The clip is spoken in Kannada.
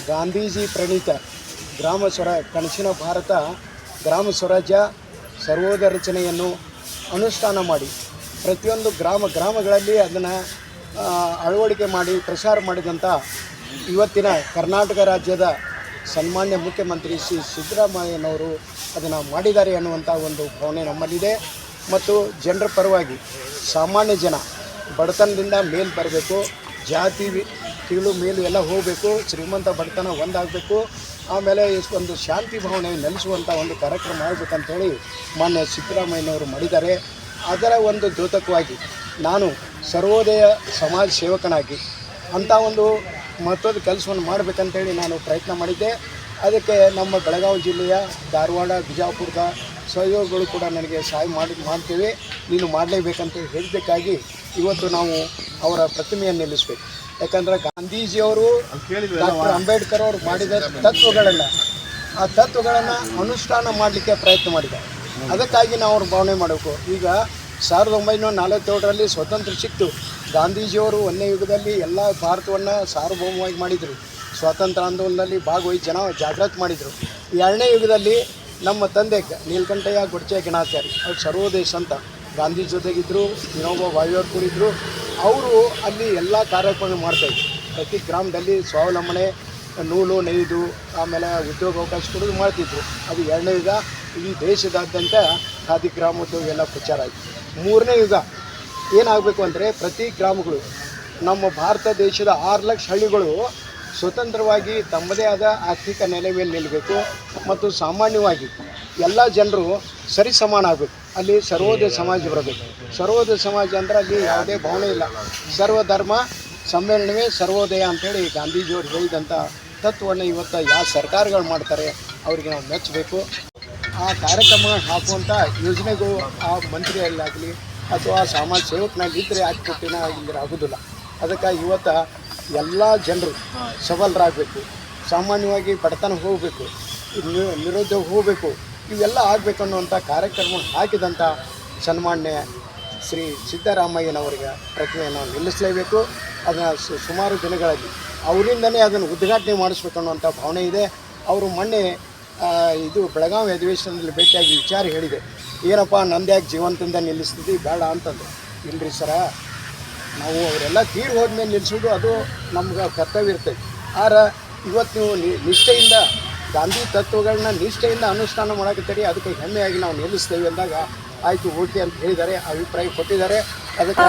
ಗಾಂಧೀಜಿ ಪ್ರಣೀತ ಕನಸಿನ ಭಾರತ ಗ್ರಾಮ ಸ್ವರಾಜ್ಯ ಸರ್ವೋದಯ ರಚನೆಯನ್ನು ಅನುಷ್ಠಾನ ಮಾಡಿ ಪ್ರತಿಯೊಂದು ಗ್ರಾಮಗಳಲ್ಲಿ ಅದನ್ನು ಅಳವಡಿಕೆ ಮಾಡಿ ಪ್ರಚಾರ ಮಾಡಿದಂಥ ಇವತ್ತಿನ ಕರ್ನಾಟಕ ರಾಜ್ಯದ ಸನ್ಮಾನ್ಯ ಮುಖ್ಯಮಂತ್ರಿ ಶ್ರೀ ಸಿದ್ದರಾಮಯ್ಯನವರು ಅದನ್ನು ಮಾಡಿದ್ದಾರೆ ಅನ್ನುವಂಥ ಒಂದು ಭಾವನೆ ನಮ್ಮಲ್ಲಿದೆ. ಮತ್ತು ಜನರ ಪರವಾಗಿ ಸಾಮಾನ್ಯ ಜನ ಬಡತನದಿಂದ ಮೇಲೆ ಬರಬೇಕು, ಜಾತಿ ಕೀಳು ಮೇಲು ಎಲ್ಲ ಹೋಗಬೇಕು, ಶ್ರೀಮಂತ ಬಡತನ ಒಂದಾಗಬೇಕು, ಆಮೇಲೆ ಒಂದು ಶಾಂತಿ ಭಾವನೆ ನೆಲೆಸುವಂಥ ಒಂದು ಕಾರ್ಯಕ್ರಮ ಆಗಬೇಕಂತೇಳಿ ಮಾನ್ಯ ಸಿದ್ದರಾಮಯ್ಯನವರು ಮಾಡಿದ್ದಾರೆ. ಅದರ ಒಂದು ದ್ಯೋತಕವಾಗಿ ನಾನು ಸರ್ವೋದಯ ಸಮಾಜ ಸೇವಕನಾಗಿ ಅಂಥ ಒಂದು ಮಹತ್ವದ ಕೆಲಸವನ್ನು ಮಾಡಬೇಕಂತೇಳಿ ನಾನು ಪ್ರಯತ್ನ ಮಾಡಿದ್ದೆ. ಅದಕ್ಕೆ ನಮ್ಮ ಬೆಳಗಾವಿ ಜಿಲ್ಲೆಯ ಧಾರವಾಡ, ಬಿಜಾಪುರದ ಸಹಯೋಗಗಳು ಕೂಡ ನನಗೆ ಸಹಾಯ ಮಾಡ್ತೀವಿ, ನೀನು ಮಾಡಲೇಬೇಕಂತ ಹೇಳಬೇಕಾಗಿ ಇವತ್ತು ನಾವು ಅವರ ಪ್ರತಿಮೆಯನ್ನು ನಿಲ್ಲಿಸಬೇಕು. ಯಾಕಂದರೆ ಗಾಂಧೀಜಿಯವರು ಡಾಕ್ಟರ್ ಅಂಬೇಡ್ಕರ್ ಅವರು ಮಾಡಿದ ಆ ತತ್ವಗಳನ್ನು ಅನುಷ್ಠಾನ ಮಾಡಲಿಕ್ಕೆ ಪ್ರಯತ್ನ ಮಾಡಿದ್ದಾರೆ. ಅದಕ್ಕಾಗಿ ನಾವು ಅವ್ರ ಭಾವನೆ ಮಾಡಬೇಕು. ಈಗ 1947ರಲ್ಲಿ ಸ್ವತಂತ್ರ ಸಿಕ್ತು. ಗಾಂಧೀಜಿಯವರು ಒಂದನೇ ಯುಗದಲ್ಲಿ ಎಲ್ಲ ಭಾರತವನ್ನು ಸಾರ್ವಭೌಮವಾಗಿ ಮಾಡಿದರು, ಸ್ವಾತಂತ್ರ್ಯ ಆಂದೋಲನದಲ್ಲಿ ಭಾಗವಹಿಸಿ ಜನ ಜಾಗೃತಿ ಮಾಡಿದರು. ಎರಡನೇ ಯುಗದಲ್ಲಿ ನಮ್ಮ ತಂದೆ ನೀಲಕಂಠಯ್ಯ ಗೊಡಚೆ ಗಣಾಚಾರಿ ಅವ್ರು ಸರ್ವೋದಯ ಸಂತ ಗಾಂಧಿ ಜೊತೆಗಿದ್ದರು, ವಿನೋಬಾ ಭಾವೆಯವರು ಕೂರಿದ್ರು. ಅವರು ಅಲ್ಲಿ ಎಲ್ಲ ಕಾರ್ಯಕ್ರಮ ಮಾಡ್ತಾಯಿದ್ರು. ಪ್ರತಿ ಗ್ರಾಮದಲ್ಲಿ ಸ್ವಾವಲಂಬನೆ, ನೂಲು ನೇಯ್ದು, ಆಮೇಲೆ ಉದ್ಯೋಗ ಅವಕಾಶ ಕೊಡೋದು ಮಾಡ್ತಿದ್ರು. ಅದು ಎರಡನೇ ಯುಗ. ಇಡೀ ದೇಶದಾದ್ಯಂತ ಖಾದಿ ಗ್ರಾಮೋದ್ಯೋಗ ಎಲ್ಲ ಪ್ರಚಾರ ಆಯಿತು. ಮೂರನೇ ಯುಗ ಏನಾಗಬೇಕು ಅಂದರೆ ಪ್ರತಿ ಗ್ರಾಮಗಳು, ನಮ್ಮ ಭಾರತ ದೇಶದ 6 ಲಕ್ಷ ಹಳ್ಳಿಗಳು ಸ್ವತಂತ್ರವಾಗಿ ತಮ್ಮದೇ ಆದ ಆರ್ಥಿಕ ನೆಲೆ ಮೇಲೆ ನಿಲ್ಲಬೇಕು ಮತ್ತು ಸಾಮಾನ್ಯವಾಗಿ ಎಲ್ಲ ಜನರು ಸರಿಸಮಾನ ಆಗಬೇಕು. ಅಲ್ಲಿ ಸರ್ವೋದಯ ಸಮಾಜ ಬರಬೇಕು. ಸರ್ವೋದಯ ಸಮಾಜ ಅಂದರೆ ಅಲ್ಲಿ ಯಾವುದೇ ಭಾವನೆ ಇಲ್ಲ, ಸರ್ವಧರ್ಮ ಸಮ್ಮೇಳನವೇ ಸರ್ವೋದಯ ಅಂಥೇಳಿ ಗಾಂಧೀಜಿಯವರು ಹೇಳಿದಂಥ ತತ್ವವನ್ನು ಇವತ್ತು ಯಾವ ಸರ್ಕಾರಗಳು ಮಾಡ್ತಾರೆ ಅವರಿಗೆ ನಾವು ಮೆಚ್ಚಬೇಕು. ಆ ಕಾರ್ಯಕ್ರಮ ಹಾಕುವಂಥ ಯೋಜನೆಗಳು ಆ ಮಂತ್ರಿಯಲ್ಲಾಗಲಿ ಅಥವಾ ಸಮಾಜ ಸೇವಕನಾಗಿ ಇದ್ದರೆ ಹಾಕಿಕೊಟ್ಟಿನ ಇಲ್ಲದ್ರೆ ಆಗೋದಿಲ್ಲ. ಅದಕ್ಕಾಗಿ ಇವತ್ತು ಎಲ್ಲ ಜನರು ಸಬಲರಾಗಬೇಕು, ಸಾಮಾನ್ಯವಾಗಿ ಬಡತನ ಹೋಗಬೇಕು, ನಿರುದ್ಯೋಗ ಹೋಗಬೇಕು, ಇವೆಲ್ಲ ಆಗಬೇಕು ಅನ್ನುವಂಥ ಕಾರ್ಯಕ್ರಮ ಹಾಕಿದಂಥ ಸನ್ಮಾನ್ಯ ಶ್ರೀ ಸಿದ್ದರಾಮಯ್ಯನವರಿಗೆ ಪ್ರತಿಮೆಯನ್ನು ನಿಲ್ಲಿಸಲೇಬೇಕು. ಅದನ್ನು ಸುಮಾರು ದಿನಗಳಲ್ಲಿ ಅವರಿಂದನೇ ಅದನ್ನು ಉದ್ಘಾಟನೆ ಮಾಡಿಸ್ಬೇಕು ಅನ್ನುವಂಥ ಭಾವನೆ ಇದೆ. ಅವರು ಮೊನ್ನೆ ಇದು ಬೆಳಗಾವಿ ಅಧಿವೇಶನದಲ್ಲಿ ಭೇಟಿಯಾಗಿ ವಿಚಾರ ಹೇಳಿದೆ, ಏನಪ್ಪ ನಂದ್ಯಾಕೆ ಜೀವಂತದಿಂದ ನಿಲ್ಲಿಸ್ತಿದ್ವಿ ಬೇಡ ಅಂತಂದು. ಇಲ್ಲರಿ ಸರ, ನಾವು ಅವರೆಲ್ಲ ತೀರು ಹೋದ್ಮೇಲೆ ನಿಲ್ಲಿಸೋದು ಅದು ನಮ್ಗೆ ಕರ್ತವ್ಯ ಇರ್ತೈತೆ. ಆದ್ರೆ ಇವತ್ತು ನೀವು ನಿಷ್ಠೆಯಿಂದ ಗಾಂಧಿ ತತ್ವಗಳನ್ನ ನಿಷ್ಠೆಯಿಂದ ಅನುಷ್ಠಾನ ಮಾಡೋಕತ್ತೀರಿ, ಅದಕ್ಕೆ ಹೆಮ್ಮೆಯಾಗಿ ನಾವು ನಿಲ್ಲಿಸ್ತೇವೆ ಅಂದಾಗ ಆಯಿತು ಓಕೆ ಅಂತ ಹೇಳಿದ್ದಾರೆ, ಅಭಿಪ್ರಾಯ ಕೊಟ್ಟಿದ್ದಾರೆ. ಅದಕ್ಕೆ